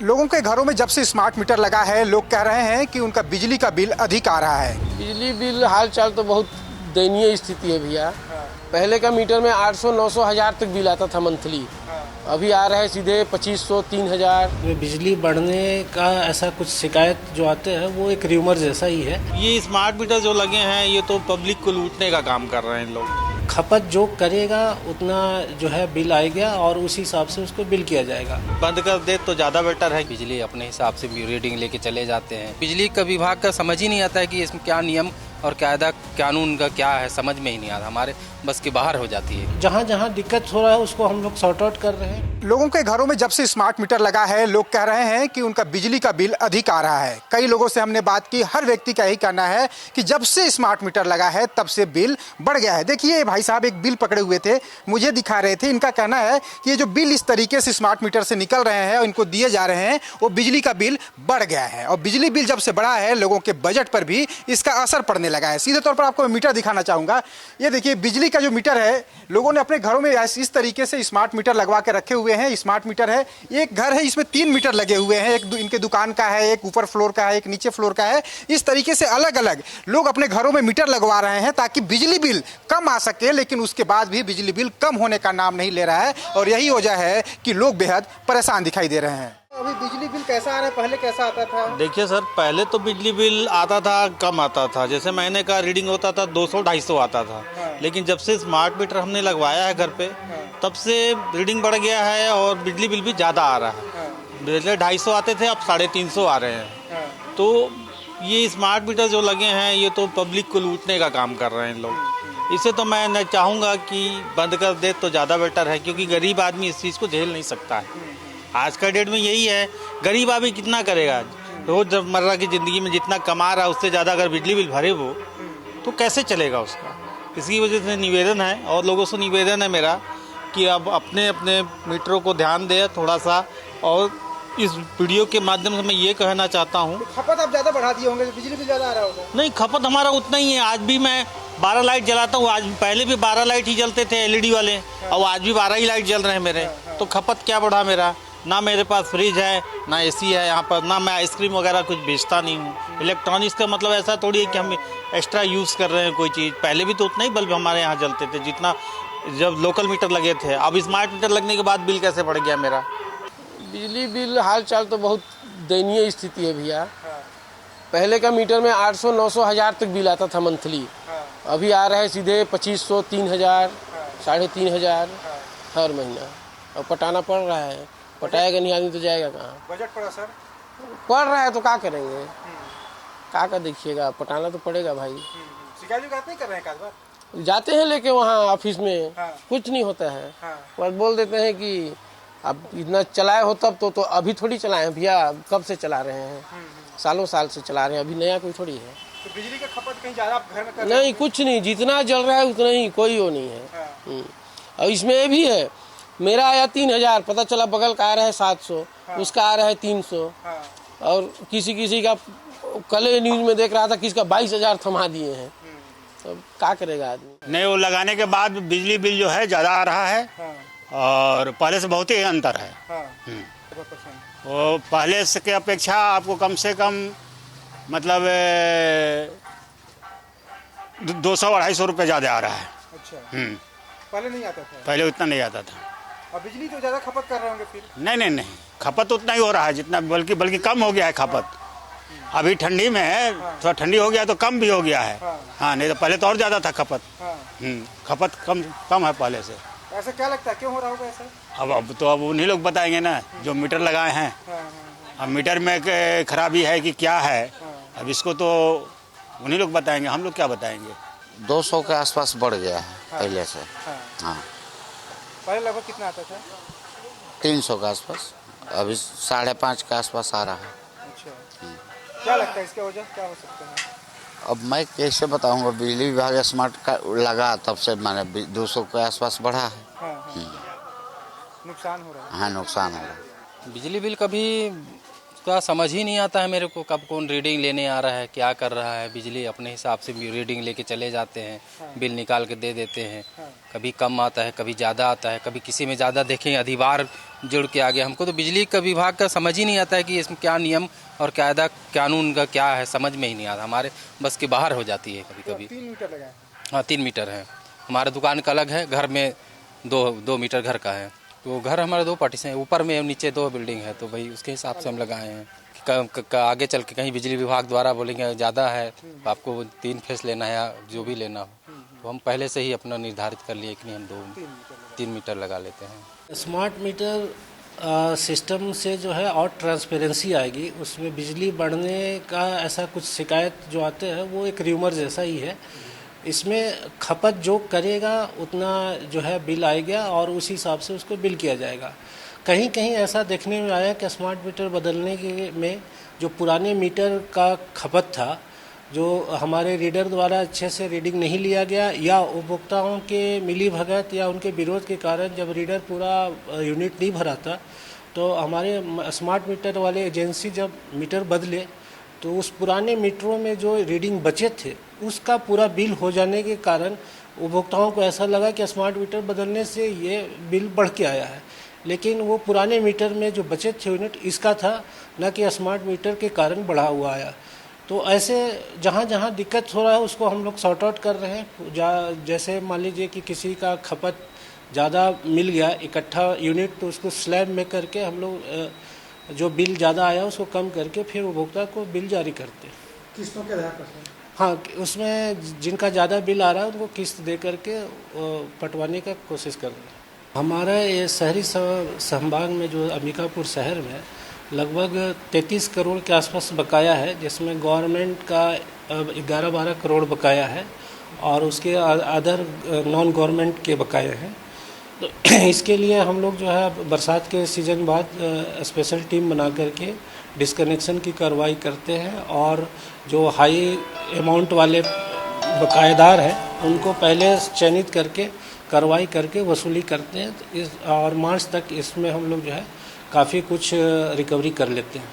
लोगों के घरों में जब से स्मार्ट मीटर लगा है, लोग कह रहे हैं कि उनका बिजली का बिल अधिक आ रहा है। बिजली बिल हाल चाल तो बहुत दयनीय स्थिति है भैया। पहले का मीटर में 800, 900, 1000 तक बिल आता था मंथली। अभी आ रहा है सीधे 2500, 3000। बिजली बढ़ने का ऐसा कुछ शिकायत जो आते हैं वो एक र्यूमर जैसा ही है। ये स्मार्ट मीटर जो लगे हैं ये तो पब्लिक को लूटने का काम कर रहे हैं लोग। खपत जो करेगा उतना जो है बिल आएगा और उसी हिसाब से उसको बिल किया जाएगा। बंद कर दे तो ज़्यादा बेटर है। बिजली अपने हिसाब से रीडिंग लेके चले जाते हैं। बिजली का विभाग का समझ ही नहीं आता है कि इसमें क्या नियम और कायदा कानून का क्या है, समझ में ही नहीं आता। हमारे बस के बाहर हो जाती है। जहाँ जहाँ दिक्कत हो रहा है उसको हम लोग सॉर्ट आउट कर रहे हैं। लोगों के घरों में जब से स्मार्ट मीटर लगा है, लोग कह रहे हैं कि उनका बिजली का बिल अधिक आ रहा है। कई लोगों से हमने बात की, हर व्यक्ति का यही कहना है कि जब से स्मार्ट मीटर लगा है तब से बिल बढ़ गया है। देखिए भाई साहब एक बिल पकड़े हुए थे, मुझे दिखा रहे थे। इनका कहना है कि ये जो बिल इस तरीके से स्मार्ट मीटर से निकल रहे हैं और इनको दिए जा रहे हैं, वो बिजली का बिल बढ़ गया है। और बिजली बिल जब से बढ़ा है, लोगों के बजट पर भी इसका असर पड़ने लगा है। सीधे तौर पर आपको मैं मीटर दिखाना चाहूँगा। ये देखिए बिजली का जो मीटर है, लोगों ने अपने घरों में इस तरीके से स्मार्ट मीटर लगवा के रखे हुए हैं। स्मार्ट मीटर है, एक घर है, इसमें 3 मीटर लगे हुए हैं। एक इनके दुकान का है, एक ऊपर फ्लोर का है, एक नीचे फ्लोर का है। इस तरीके से अलग अलग लोग अपने घरों में मीटर लगवा रहे हैं ताकि बिजली बिल कम आ सके, लेकिन उसके बाद भी बिजली बिल कम होने का नाम नहीं ले रहा है। और यही वजह है कि लोग बेहद परेशान दिखाई दे रहे हैं। अभी बिजली बिल कैसा आ रहा है, पहले कैसा आता था? देखिए सर, पहले तो बिजली बिल आता था, कम आता था। जैसे महीने का रीडिंग होता था 200-250 आता था। लेकिन जब से स्मार्ट मीटर हमने लगवाया है घर पे, तब से रीडिंग बढ़ गया है और बिजली बिल भी ज़्यादा आ रहा है। पहले 250 आते थे, अब 350 आ रहे हैं। तो ये स्मार्ट मीटर जो लगे हैं ये तो पब्लिक को लूटने का काम कर रहे हैं लोग। इसे तो मैं चाहूँगा कि बंद कर दे तो ज़्यादा बेटर है, क्योंकि गरीब आदमी इस चीज़ को झेल नहीं सकता है। आज का डेट में यही है, गरीब आदमी कितना करेगा? रोज़मर्रा की ज़िंदगी में जितना कमा रहा है उससे ज़्यादा अगर बिजली बिल भरे वो तो कैसे चलेगा उसका। इसी वजह से निवेदन है, और लोगों से निवेदन है मेरा कि अब अपने अपने मीटरों को ध्यान दें थोड़ा सा। और इस वीडियो के माध्यम से मैं ये कहना चाहता हूँ, खपत आप ज़्यादा बढ़ा दिए होंगे, बिजली बिल ज़्यादा आ रहा होगा। नहीं, खपत हमारा उतना ही है। आज भी मैं 12 लाइट जलाता हूँ। आज पहले भी 12 लाइट ही जलते थे LED वाले, और आज भी 12 ही लाइट जल रहे हैं मेरे। तो खपत क्या बढ़ा मेरा? ना मेरे पास फ्रिज है, ना AC है यहाँ पर, ना मैं आइसक्रीम वगैरह कुछ बेचता नहीं हूँ। इलेक्ट्रॉनिक्स का मतलब ऐसा थोड़ी है कि हम एक्स्ट्रा यूज़ कर रहे हैं कोई चीज़। पहले भी तो उतना ही बल्ब हमारे यहाँ जलते थे जितना जब लोकल मीटर लगे थे। अब स्मार्ट मीटर लगने के बाद बिल कैसे बढ़ गया मेरा? बिजली बिल हाल चाल तो बहुत दयनीय स्थिति है भैया। पहले का मीटर में 800, 900, 1000 तक बिल आता था मंथली। अभी आ रहा है सीधे 2500, 3000, 3500 हर महीना। और पटाना पड़ रहा है। पटाएगा नहीं आदमी तो जाएगा कहाँ? बजट पर असर पड़ रहा है तो क्या करेंगे? क्या देखिएगा, पटाना तो पड़ेगा भाई। शिकायत नहीं कर रहे हैं? काज बार जाते हैं लेके वहाँ ऑफिस में, कुछ नहीं होता है। बस बोल देते हैं कि अब इतना चलाए हो तब तो अभी थोड़ी चलाए हैं भैया, कब से चला रहे हैं, सालों साल से चला रहे हैं, अभी नया कोई थोड़ी है। तो बिजली का खपत कहीं ज़्यादा आप घर में कर नहीं, कुछ नहीं, जितना जल रहा है उतना ही, कोई वो नहीं है। और इसमें ये भी है, मेरा आया 3000, पता चला बगल का आ रहा है 700, उसका आ रहा है 300। और किसी का कल न्यूज में देख रहा था किसका 22,000 थमा दिए हैं। तो क्या करेगा आदमी? नहीं, वो लगाने के बाद बिजली बिल जो है ज़्यादा आ रहा है। और पहले से बहुत ही अंतर है। वो पहले से के अपेक्षा आपको कम से कम मतलब 200-250 रुपये ज़्यादा आ रहा है। अच्छा। पहले नहीं आता था? पहले उतना नहीं आता था। और बिजली तो ज़्यादा खपत कर रहे होंगे फिर? नहीं, खपत उतना ही हो रहा है जितना, बल्कि कम हो गया है खपत। अभी ठंडी में है, थोड़ा ठंडी हो गया तो कम भी हो गया है। हाँ, नहीं तो पहले तो और ज़्यादा था खपत। खपत कम है पहले से। ऐसा क्या लगता है, क्यों हो रहा होगा ऐसा? अब उन्हीं लोग बताएंगे ना जो मीटर लगाए हैं। अब मीटर में खराबी है कि क्या है, अब इसको तो उन्हीं लोग बताएंगे, हम लोग क्या बताएंगे। 200 के आसपास बढ़ गया है पहले से। हाँ, पहले लगभग कितना आता था? 300 के आसपास, अभी 5.5 के आसपास आ रहा है। अच्छा, क्या लगता है इसकी वजह क्या हो सकता है? अब मैं कैसे बताऊंगा, बिजली विभाग स्मार्ट का लगा तब से मैंने 200 के आसपास बढ़ा है। नुकसान हो रहा है। हाँ, नुकसान हो रहा है। बिजली बिल कभी का समझ ही नहीं आता है मेरे को, कब कौन रीडिंग लेने आ रहा है, क्या कर रहा है। बिजली अपने हिसाब से रीडिंग लेके चले जाते हैं, बिल निकाल के दे देते हैं। कभी कम आता है, कभी ज़्यादा आता है, कभी किसी में ज़्यादा देखें अधिभार जुड़ के आ गया। हमको तो बिजली का विभाग का समझ ही नहीं आता है कि इसमें क्या नियम और कायदा कानून का क्या है, समझ में ही नहीं आता। हमारे बस के बाहर हो जाती है कभी कभी। 3 मीटर लगा है। हाँ 3 मीटर है। हमारा दुकान का अलग है, घर में 2 मीटर घर का है। तो घर हमारा 2 पार्टीशन है, ऊपर में नीचे 2 बिल्डिंग है, तो भाई उसके हिसाब से हम लगाए हैं। आगे चल के कहीं बिजली विभाग द्वारा बोलेंगे ज़्यादा है आपको 3 फेस लेना है या जो भी लेना हो, तो हम पहले से ही अपना निर्धारित कर लिए कि नहीं हम 3 मीटर लगा लेते हैं। स्मार्ट मीटर सिस्टम से जो है और ट्रांसपेरेंसी आएगी, उसमें बिजली बढ़ने का ऐसा कुछ शिकायत जो आते हैं वो एक र्यूमर जैसा ही है। इसमें खपत जो करेगा उतना जो है बिल आएगा और उस हिसाब से उसको बिल किया जाएगा। कहीं कहीं ऐसा देखने में आया कि स्मार्ट मीटर बदलने के में जो पुराने मीटर का खपत था, जो हमारे रीडर द्वारा अच्छे से रीडिंग नहीं लिया गया या उपभोक्ताओं के मिली भगत या उनके विरोध के कारण जब रीडर पूरा यूनिट नहीं भरा था, तो हमारे स्मार्ट मीटर वाले एजेंसी जब मीटर बदले तो उस पुराने मीटरों में जो रीडिंग बचे थे उसका पूरा बिल हो जाने के कारण उपभोक्ताओं को ऐसा लगा कि स्मार्ट मीटर बदलने से ये बिल बढ़ के आया है, लेकिन वो पुराने मीटर में जो बचे थे यूनिट इसका था, न कि स्मार्ट मीटर के कारण बढ़ा हुआ आया। तो ऐसे जहाँ जहाँ दिक्कत हो रहा है उसको हम लोग सॉर्ट आउट कर रहे हैं। जैसे मान लीजिए कि किसी का खपत ज़्यादा मिल गया इकट्ठा यूनिट, तो उसको स्लैब में करके हम लोग जो बिल ज़्यादा आया उसको कम करके फिर उपभोक्ता को बिल जारी करते हैं किस्तों के आधार पर। हाँ, उसमें जिनका ज़्यादा बिल आ रहा है उनको किस्त दे करके पटवाने का कोशिश कर रहे हैं। हमारा ये शहरी संभाग में जो अंबिकापुर शहर में लगभग 33 करोड़ के आसपास बकाया है, जिसमें गवर्नमेंट का 11-12 करोड़ बकाया है और उसके अदर नॉन गवर्नमेंट के बकाये हैं। तो इसके लिए हम लोग जो है बरसात के सीज़न बाद स्पेशल टीम बना करके डिस्कनेक्शन की कार्रवाई करते हैं और जो हाई अमाउंट वाले बकायेदार हैं उनको पहले चयनित करके कार्रवाई करके वसूली करते हैं। और मार्च तक इसमें हम लोग जो है काफ़ी कुछ रिकवरी कर लेते हैं।